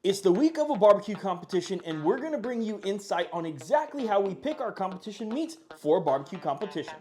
It's the week of a barbecue competition, and we're going to bring you insight on exactly how we pick our competition meats for a barbecue competition.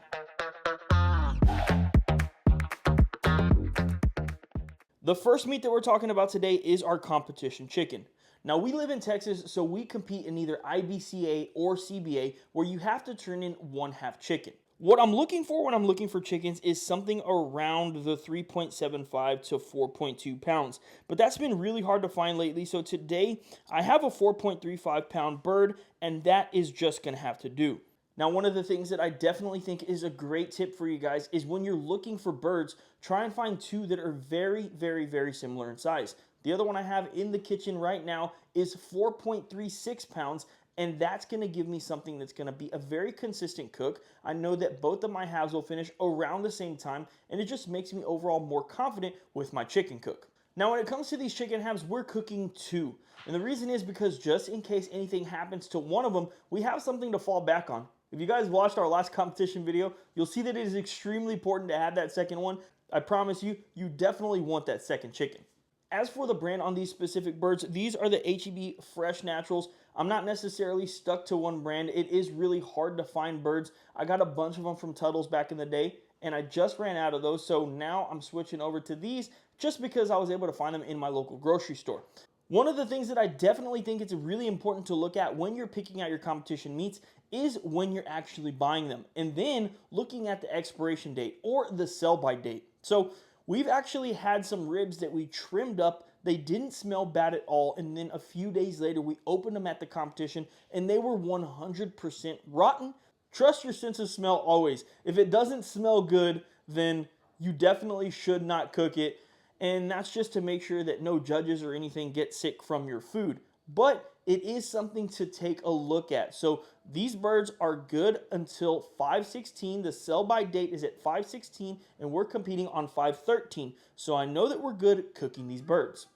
The first meat that we're talking about today is our competition chicken. Now, we live in Texas, so we compete in either IBCA or CBA, where you have to turn in 1/2 chicken. What I'm looking for when I'm looking for chickens is something around the 3.75 to 4.2 pounds. But that's been really hard to find lately. So today I have a 4.35 pound bird, and that is just going to have to do. Now, one of the things that I definitely think is a great tip for you guys is when you're looking for birds, try and find two that are very similar in size. The other one I have in the kitchen right now is 4.36 pounds, and that's going to give me something that's going to be a very consistent cook. I know that both of my halves will finish around the same time, and it just makes me overall more confident with my chicken cook. Now, when it comes to these chicken halves, we're cooking two. And the reason is because just in case anything happens to one of them, we have something to fall back on. If you guys watched our last competition video, you'll see that it is extremely important to have that second one. I promise you, you definitely want that second chicken. As for the brand on these specific birds, these are the H-E-B Fresh Naturals. I'm not necessarily stuck to one brand. It is really hard to find birds. I got a bunch of them from Tuttle's back in the day, and I just ran out of those, so now I'm switching over to these just because I was able to find them in my local grocery store. One of the things that I definitely think it's really important to look at when you're picking out your competition meats is when you're actually buying them, and then looking at the expiration date or the sell-by date. So we've actually had some ribs that we trimmed up. They didn't smell bad at all, and then a few days later, we opened them at the competition, and they were 100% rotten. Trust your sense of smell always. If it doesn't smell good, then you definitely should not cook it, and that's just to make sure that no judges or anything get sick from your food. But it is something to take a look at. So these birds are good until 5/16. The sell-by date is at 5/16, and we're competing on 5/13. So I know that we're good cooking these birds.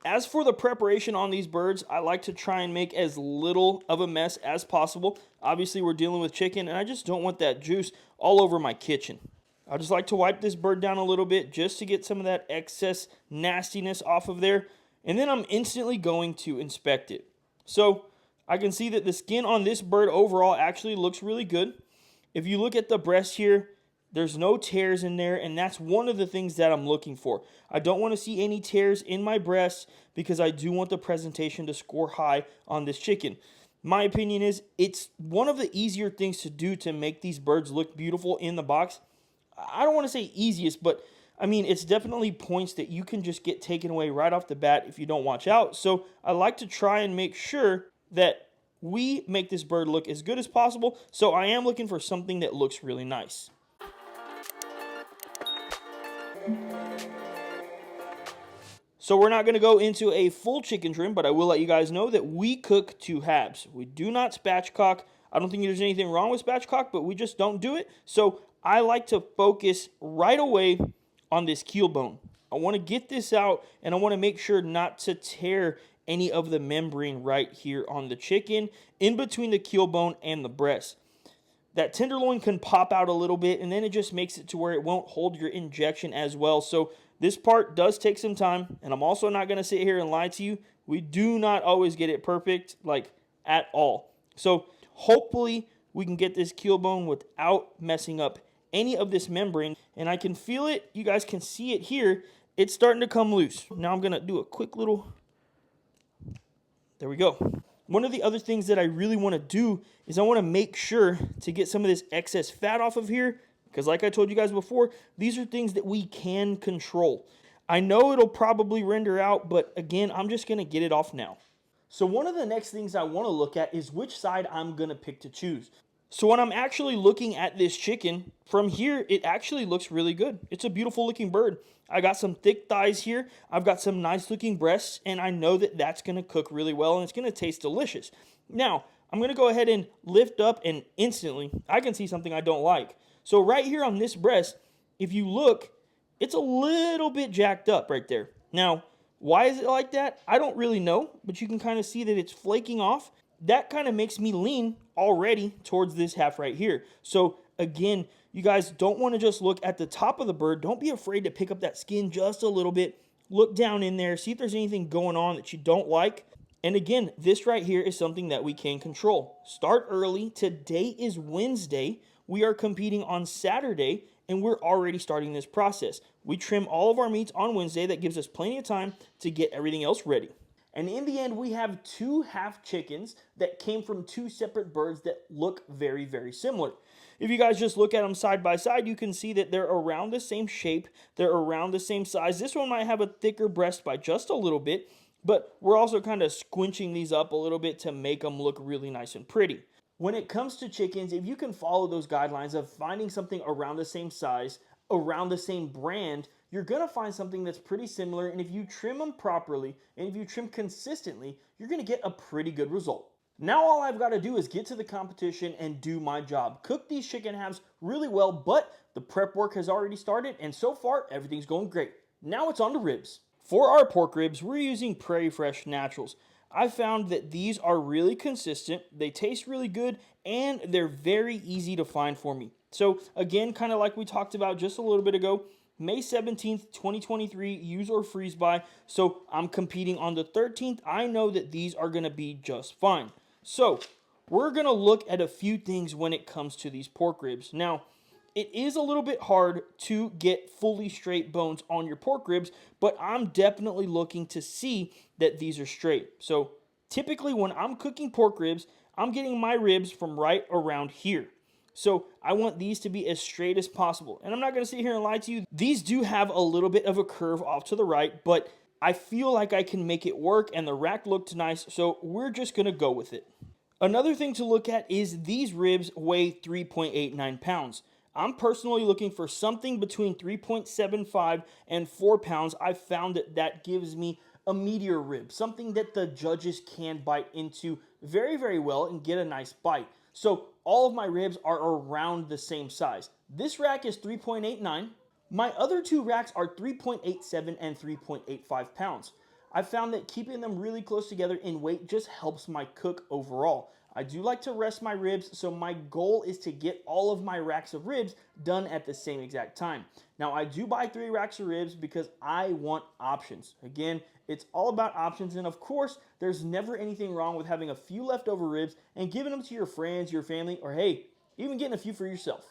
As for the preparation on these birds, I like to try and make as little of a mess as possible. Obviously, we're dealing with chicken, and I just don't want that juice all over my kitchen. I just like to wipe this bird down a little bit just to get some of that excess nastiness off of there. And then I'm instantly going to inspect it. So I can see that the skin on this bird overall actually looks really good. If you look at the breast here, there's no tears in there, and that's one of the things that I'm looking for. I don't want to see any tears in my breast because I do want the presentation to score high on this chicken. My opinion is it's one of the easier things to do to make these birds look beautiful in the box. I don't want to say easiest, but I mean, it's definitely points that you can just get taken away right off the bat if you don't watch out. So I like to try and make sure that we make this bird look as good as possible. So I am looking for something that looks really nice. So we're not going to go into a full chicken trim, but I will let you guys know that we cook two halves. We do not spatchcock. I don't think there's anything wrong with spatchcock, but we just don't do it. So I like to focus right away on this keel bone. I want to get this out, and I want to make sure not to tear any of the membrane right here on the chicken in between the keel bone and the breast. That tenderloin can pop out a little bit, and then it just makes it to where it won't hold your injection as well. So this part does take some time, and I'm also not going to sit here and lie to you. We do not always get it perfect, like at all. So hopefully we can get this keel bone without messing up any of this membrane, and I can feel it. You guys can see it here. It's starting to come loose. Now I'm going to do a quick little, there we go. One of the other things that I really want to do is I want to make sure to get some of this excess fat off of here, because like I told you guys before, these are things that we can control. I know it'll probably render out, but again, I'm just going to get it off now. So one of the next things I want to look at is which side I'm going to pick to choose. So when I'm actually looking at this chicken, from here, it actually looks really good. It's a beautiful looking bird. I got some thick thighs here. I've got some nice looking breasts, and I know that that's going to cook really well, and it's going to taste delicious. Now, I'm going to go ahead and lift up, and instantly, I can see something I don't like. So right here on this breast, if you look, it's a little bit jacked up right there. Now, why is it like that? I don't really know, but you can kind of see that it's flaking off. That kind of makes me lean already towards this half right here. So again, you guys don't want to just look at the top of the bird. Don't be afraid to pick up that skin just a little bit look down in there, see if there's anything going on that you don't like. And again, this right here is something that we can control. Start early. Today is Wednesday. We are competing on Saturday, and we're already starting this process. We trim all of our meats on Wednesday. That gives us plenty of time to get everything else ready. And in the end, we have 2 half chickens that came from 2 separate birds that look very, very similar. If you guys just look at them side by side, you can see that they're around the same shape. They're around the same size. This one might have a thicker breast by just a little bit, but we're also kind of squinching these up a little bit to make them look really nice and pretty. When it comes to chickens, if you can follow those guidelines of finding something around the same size, around the same brand, you're going to find something that's pretty similar. And if you trim them properly, and if you trim consistently, you're going to get a pretty good result. Now all I've got to do is get to the competition and do my job. Cook these chicken halves really well, but the prep work has already started, and so far, everything's going great. Now it's on to ribs. For our pork ribs, we're using Prairie Fresh Naturals. I found that these are really consistent, they taste really good, and they're very easy to find for me. So again, kind of like we talked about just a little bit ago, May 17th, 2023, use or freeze by. So I'm competing on the 13th. I know that these are going to be just fine. So we're going to look at a few things when it comes to these pork ribs. Now, it is a little bit hard to get fully straight bones on your pork ribs, but I'm definitely looking to see that these are straight. So typically when I'm cooking pork ribs, I'm getting my ribs from right around here. So I want these to be as straight as possible. And I'm not going to sit here and lie to you. These do have a little bit of a curve off to the right, but I feel like I can make it work, and the rack looked nice, so we're just going to go with it. Another thing to look at is these ribs weigh 3.89 pounds. I'm personally looking for something between 3.75 and 4 pounds. I found that that gives me a meatier rib, something that the judges can bite into very, very well and get a nice bite. So all of my ribs are around the same size. This rack is 3.89. My other 2 racks are 3.87 and 3.85 pounds. I found that keeping them really close together in weight just helps my cook overall. I do like to rest my ribs, so my goal is to get all of my racks of ribs done at the same exact time. Now, I do buy 3 racks of ribs because I want options. Again, it's all about options, and of course, there's never anything wrong with having a few leftover ribs and giving them to your friends, your family, or hey, even getting a few for yourself.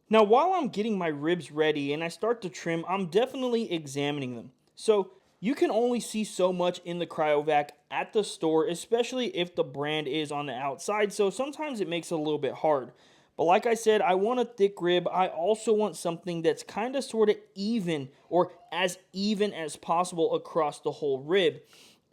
Now, while I'm getting my ribs ready and I start to trim, I'm definitely examining them. So you can only see so much in the cryovac at the store, especially if the brand is on the outside, so sometimes it makes it a little bit hard. But like I said, I want a thick rib. I also want something that's kind of sort of even, or as even as possible across the whole rib.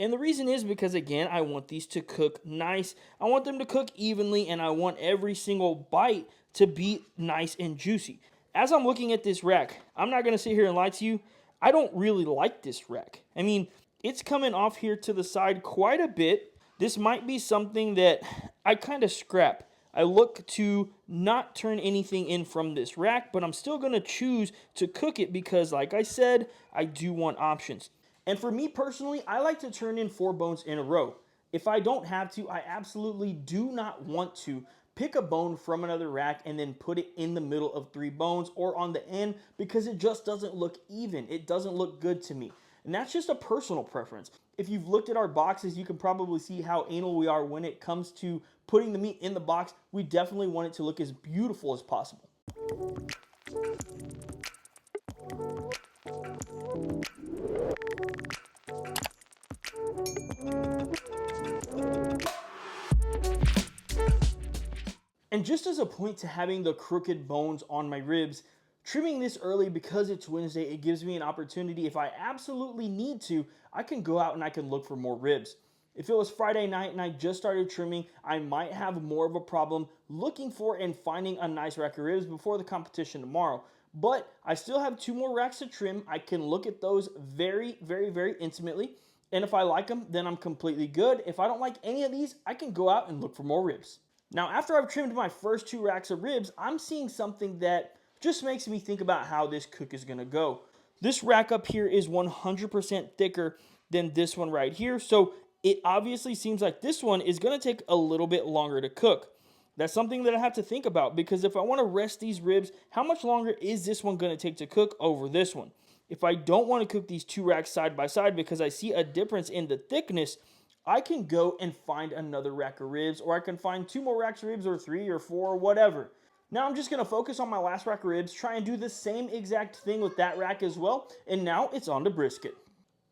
And the reason is because, again, I want these to cook nice. I want them to cook evenly, and I want every single bite to be nice and juicy. As I'm looking at this rack, I'm not going to sit here and lie to you. I don't really like this rack. I mean, it's coming off here to the side quite a bit. This might be something that I kind of scrap. I look to not turn anything in from this rack, but I'm still going to choose to cook it because, like I said, I do want options. And for me personally, I like to turn in 4 bones in a row. If I don't have to, I absolutely do not want to pick a bone from another rack and then put it in the middle of 3 bones or on the end because it just doesn't look even. It doesn't look good to me. And that's just a personal preference. If you've looked at our boxes, you can probably see how anal we are when it comes to putting the meat in the box. We definitely want it to look as beautiful as possible. And just as a point to having the crooked bones on my ribs, trimming this early because it's Wednesday, it gives me an opportunity. If I absolutely need to, I can go out and I can look for more ribs. If it was Friday night and I just started trimming, I might have more of a problem looking for and finding a nice rack of ribs before the competition tomorrow. But I still have 2 more racks to trim. I can look at those very, very, very intimately. And if I like them, then I'm completely good. If I don't like any of these, I can go out and look for more ribs. Now, after I've trimmed my first 2 racks of ribs, I'm seeing something that just makes me think about how this cook is going to go. This rack up here is 100% thicker than this one right here, so it obviously seems like this one is going to take a little bit longer to cook. That's something that I have to think about because if I want to rest these ribs, how much longer is this one going to take to cook over this one? If I don't want to cook these 2 racks side by side because I see a difference in the thickness, I can go and find another rack of ribs, or I can find 2 more racks of ribs, or 3 or 4 or whatever. Now I'm just going to focus on my last rack of ribs, try and do the same exact thing with that rack as well, and now it's on to brisket.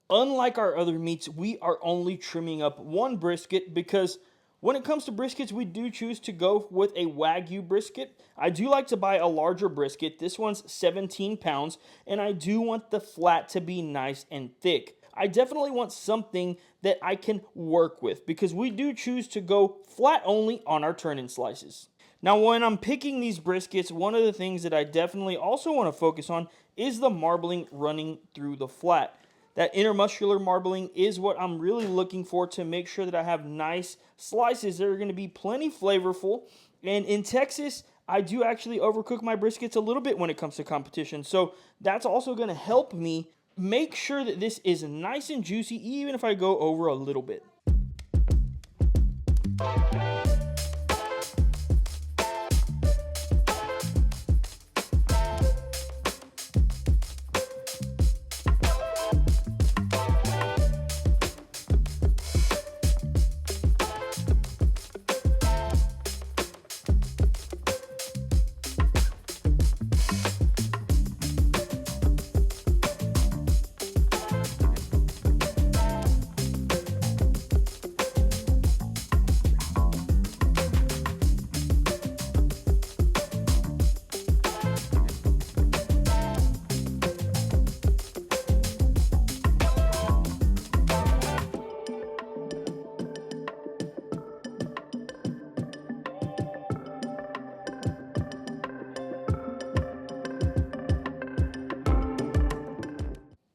Unlike our other meats, we are only trimming up 1 brisket because when it comes to briskets, we do choose to go with a Wagyu brisket. I do like to buy a larger brisket. This one's 17 pounds, and I do want the flat to be nice and thick. I definitely want something that I can work with because we do choose to go flat only on our turn-in slices. Now, when I'm picking these briskets, one of the things that I definitely also want to focus on is the marbling running through the flat. That intermuscular marbling is what I'm really looking for to make sure that I have nice slices that are going to be plenty flavorful. And in Texas, I do actually overcook my briskets a little bit when it comes to competition. So that's also going to help me make sure that this is nice and juicy, even if I go over a little bit.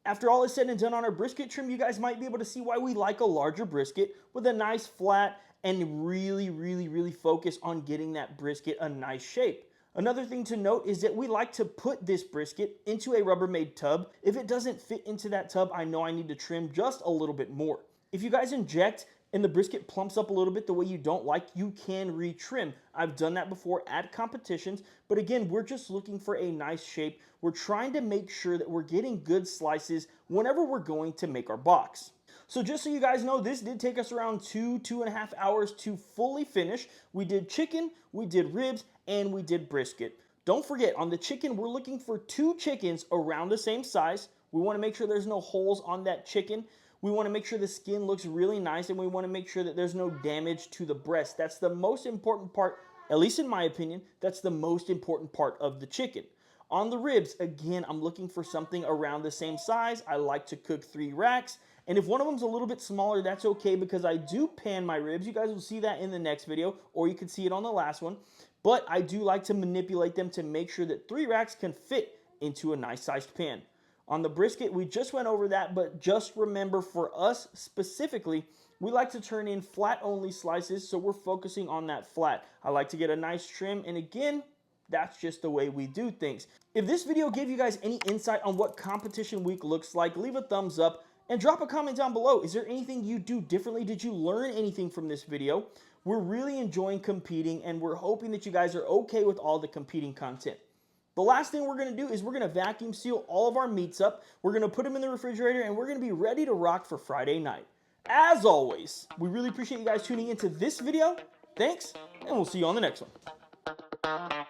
After all is said and done on our brisket trim, you guys might be able to see why we like a larger brisket with a nice flat and really focus on getting that brisket a nice shape. Another thing to note is that we like to put this brisket into a Rubbermaid tub. If it doesn't fit into that tub, I know I need to trim just a little bit more. If you guys inject and the brisket plumps up a little bit the way you don't like, you can retrim. I've done that before at competitions, but again, we're just looking for a nice shape. We're trying to make sure that we're getting good slices whenever we're going to make our box. So just so you guys know, this did take us around 2.5 hours to fully finish. We did chicken, we did ribs, and we did brisket. Don't forget, on the chicken, we're looking for 2 chickens around the same size. We want to make sure there's no holes on that chicken. We want to make sure the skin looks really nice, and we want to make sure that there's no damage to the breast. That's the most important part, at least in my opinion, that's the most important part of the chicken. On the ribs, again, I'm looking for something around the same size. I like to cook 3 racks, and if one of them's a little bit smaller, that's okay because I do pan my ribs. You guys will see that in the next video, or you can see it on the last one. But I do like to manipulate them to make sure that 3 racks can fit into a nice sized pan. On the brisket, we just went over that, but just remember for us specifically, we like to turn in flat only slices, so we're focusing on that flat. I like to get a nice trim, and again, that's just the way we do things. If this video gave you guys any insight on what competition week looks like, leave a thumbs up and drop a comment down below. Is there anything you do differently? Did you learn anything from this video? We're really enjoying competing, and we're hoping that you guys are okay with all the competing content. The last thing we're going to do is we're going to vacuum seal all of our meats up. We're going to put them in the refrigerator, and we're going to be ready to rock for Friday night. As always, we really appreciate you guys tuning into this video. Thanks, and we'll see you on the next one.